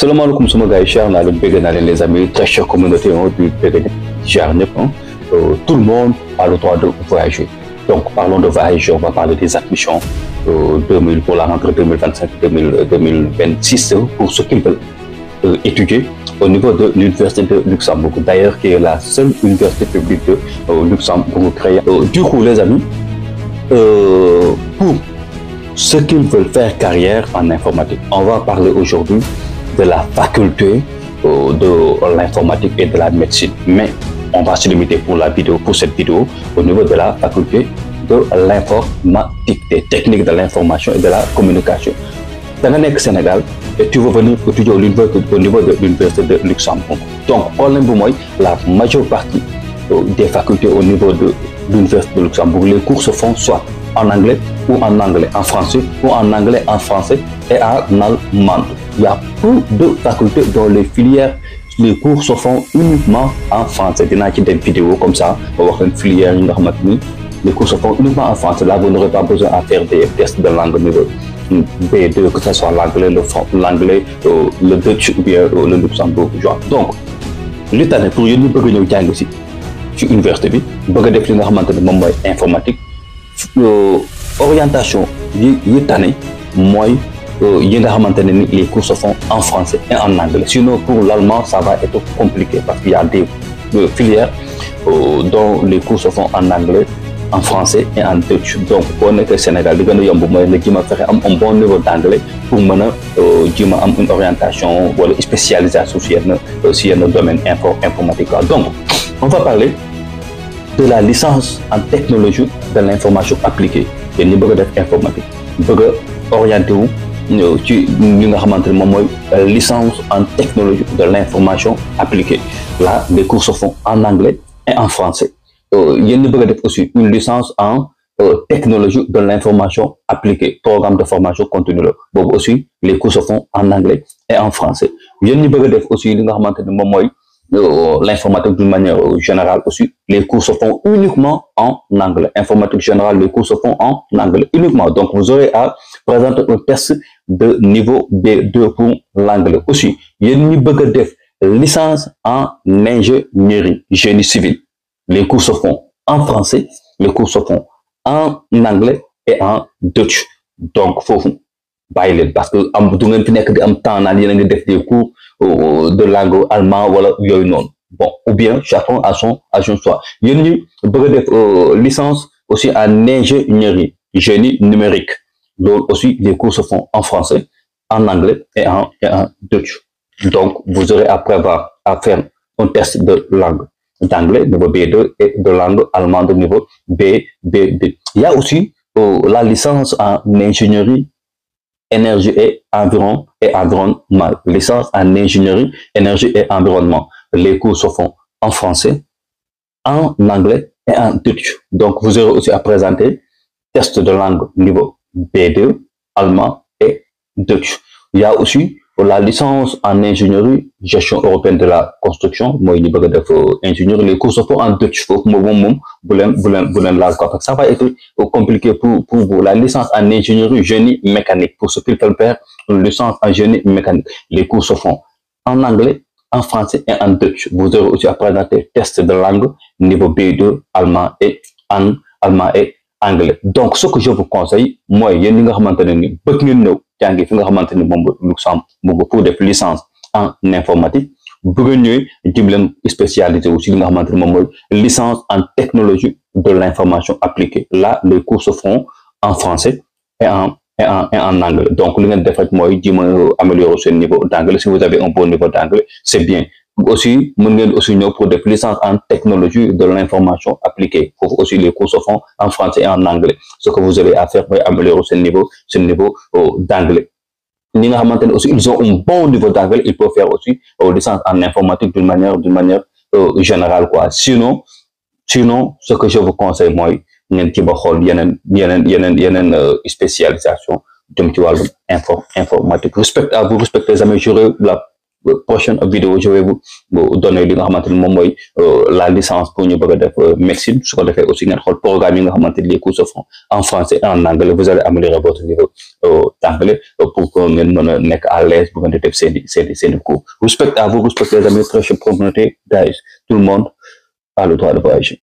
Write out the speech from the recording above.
salaamaaleykum sama gars yi cher naa leen bëgg naa leen les amis très chère communauté du bëgg cher ñëpp tout le monde a le droit de voyager. Donc parlons de voyager, on va parler des admissions pour la rentrée 2025-2026 pour ceux qui veulent étudier au niveau de l'université de Luxembourg, d'ailleurs qui est la seule université publique de Luxembourg créée. Du coup les amis, pour ceux qui veulent faire carrière en informatique, on va parler aujourd'hui de la faculté de l'informatique et de la médecine, mais on va se limiter pour cette vidéo au niveau de la faculté de l'informatique, des techniques de l'information et de la communication. Dans le Sénégal, et tu veux venir étudier au niveau de l'université de Luxembourg. Donc, problème pour moi, la majeure partie des facultés au niveau de l'université de Luxembourg, les cours se font soit en anglais ou en anglais en français ou en anglais en français et en allemand. Il y a peu de facultés dont les cours se font uniquement en français. Il y a des vidéos comme ça, on va voir une filière, les cours se font uniquement en français. Là, vous n'aurez pas besoin de faire des tests de langue niveau B2, que ce soit l'anglais, le Dutch ou bien le luxembourgeois. Donc, l'État pour nous bëgg ñëw jàng ci université bi bëgg def li nga xamante ne moom mooy informatique orientation yi tane mooy yi nga xamante ne ni les cours se font en français et en anglais. Sinon pour l'allemand ça va être compliqué parce qu'il y a des filières dont les cours se font en anglais, en français et en Dutch. Donc pour nekk Sénégal li gën a yomb mooy nga jéem a fexe am un bon niveau d'anglais pour mën a jéem a am une orientation wala spécialisation si yenn domaine informatique. Donc on va parler de la licence en technologie de l'information appliquée. Yéen ñi bëgg a def informatique bëgg a orienté wu ci li nga xamante ne moom mooy licence en technologie de l'information appliquée. Là les cours se font en anglais et en français. Yéen ñi bëgg a def aussi une licence en technologie de l'information appliquée, programme de formation continue la boobu aussi les cours se font en anglais et en français. Yéen ñi bëgg a def aussi li nga xamante ne moom mooy l'informatique d'une manière générale aussi, les cours se font uniquement en anglais. Informatique générale, les cours se font en anglais uniquement. Donc, vous aurez à présenter un test de niveau B2 pour l'anglais aussi. Il y a une licence en ingénierie, génie civil. Les cours se font en français, les cours se font en anglais et en Dutch. Donc, faut parce que du ngeen fi nekk di am temps naan yéen a ngi def des cours de langue allemand wala yooyu noonu. Bon, ou bien chacun à son choix. Yéen ñi bëgg a def licence aussi en ingénierie, génie numérique. Donc aussi les cours se font en français, en anglais et en Dutch. Donc vous aurez à prévoir à faire un test de langue d'anglais niveau B2 et de langue allemande niveau B2. Il y a aussi la licence en ingénierie énergie et environnement, licence en ingénierie, énergie et environnement. Les cours se font en français, en anglais et en Dutch. Donc, vous aurez aussi à présenter test de langue niveau B2, allemand et Dutch. Il y a aussi la licence en ingénierie, gestion européenne de la construction. Moi, il y a ingénierie, les cours se font en Dutch. Ça va être compliqué pour vous. La licence en ingénierie, génie mécanique, pour ceux qui veulent faire une licence en génie mécanique. Les cours se font en anglais, en français et en Dutch. Vous aurez aussi à présenter test de langue niveau B2, allemand et anglais. Donc, ce que je vous conseille, moi, il y a une Luxembourg pour des licences en informatique, bëgg spécialisé aussi licence en technologie de l'information appliquée. Là, les cours se font en français et en anglais. Donc, le améliorer ce niveau d'anglais. Si vous avez un bon niveau d'anglais, c'est bien. Aussi, pour des licences en technologie de l'information appliquée. Pour aussi les cours se font en français et en anglais. Ce que vous avez à faire pour améliorer ce niveau d'anglais. Aussi, ils ont un bon niveau d'anglais, ils peuvent faire aussi licence en informatique d'une manière générale, quoi. Sinon, ce que je vous conseille, moi, il y a une spécialisation de informatique. Respectez les amis, j'aurai prochaine vidéo je vais vous donner li nga xamanteni mom moy la licence pour ñu bëgg def médecine su ko defee aussi ngeen xol programme yi nga xamanteni les cours se font en français et en anglais vous allez améliorer votre niveau d'anglais pour que ngeen mëna nek à l'aise bu ngeen def seen cours. Respect à vous, respect les amis, très chère communauté, guys, tout le monde a le droit de voyager.